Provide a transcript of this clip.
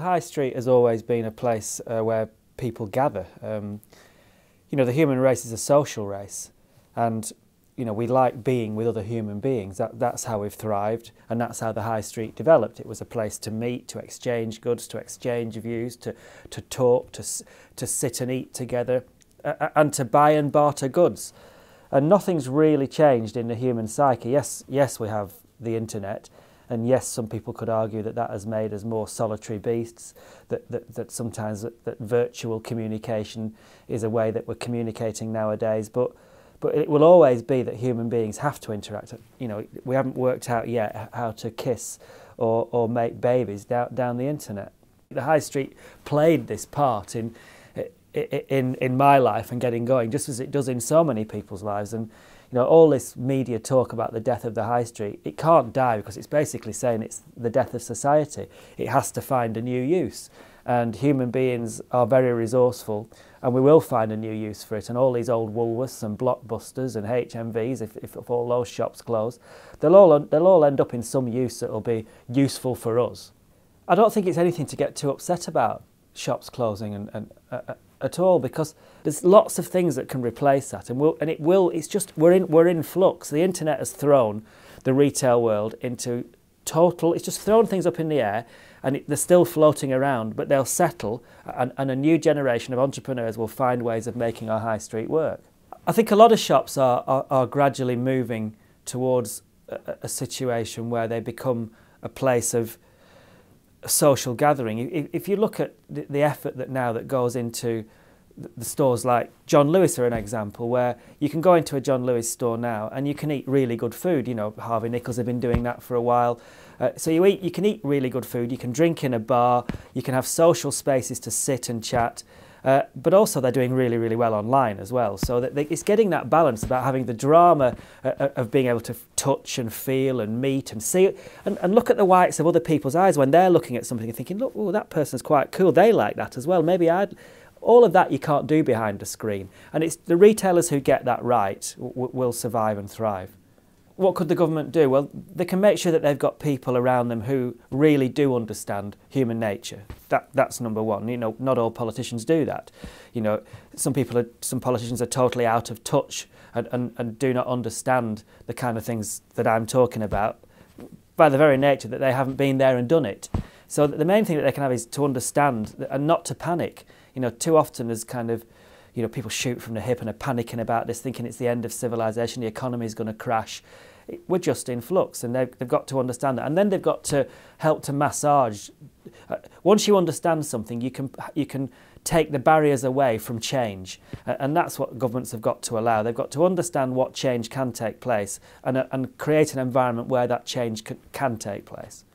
high street has always been a place where people gather. You know, the human race is a social race, and you know, we like being with other human beings. That's how we've thrived, and that's how the high street developed. It was a place to meet, to exchange goods, to exchange views, to talk, to sit and eat together, and to buy and barter goods. And nothing's really changed in the human psyche. Yes, we have the internet, and yes, some people could argue that has made us more solitary beasts, that sometimes that virtual communication is a way that we're communicating nowadays, but it will always be that human beings have to interact. You know, we haven't worked out yet how to kiss or make babies down the internet. The high street played this part in my life and getting going, just as it does in so many people's lives. And you know, all this media talk about the death of the high street, it can't die, because it's basically saying it's the death of society. It has to find a new use, and human beings are very resourceful, and we will find a new use for it. And all these old Woolworths and Blockbusters and HMVs, if all those shops close, they'll all end up in some use that will be useful for us. I don't think it's anything to get too upset about, shops closing at all, because there's lots of things that can replace that, it's just we're in flux. The internet has thrown the retail world into total, it's just thrown things up in the air, and they're still floating around, but they'll settle, and a new generation of entrepreneurs will find ways of making our high street work. I think a lot of shops are gradually moving towards a situation where they become a place of social gathering. If you look at the effort that goes into the stores like John Lewis are an example, where you can go into a John Lewis store now and you can eat really good food. You know, Harvey Nichols have been doing that for a while. So you can eat really good food, you can drink in a bar, you can have social spaces to sit and chat, but also they're doing really, really well online as well. So that it's getting that balance about having the drama of being able to touch and feel and meet and see and look at the whites of other people's eyes when they're looking at something and thinking, look, oh, that person's quite cool, they like that as well, maybe I'd... All of that you can't do behind a screen, and it's the retailers who get that right will survive and thrive. What could the government do? Well, they can make sure that they've got people around them who really do understand human nature. That's number one. You know, not all politicians do that. You know, some politicians are totally out of touch and do not understand the kind of things that I'm talking about by the very nature that they haven't been there and done it. So the main thing that they can have is to understand and not to panic. You know, too often as kind of, you know, people shoot from the hip and are panicking about this, thinking it's the end of civilization, the economy is going to crash. We're just in flux, and they've got to understand that. And then they've got to help to massage. Once you understand something, you can take the barriers away from change. And that's what governments have got to allow. They've got to understand what change can take place and create an environment where that change can take place.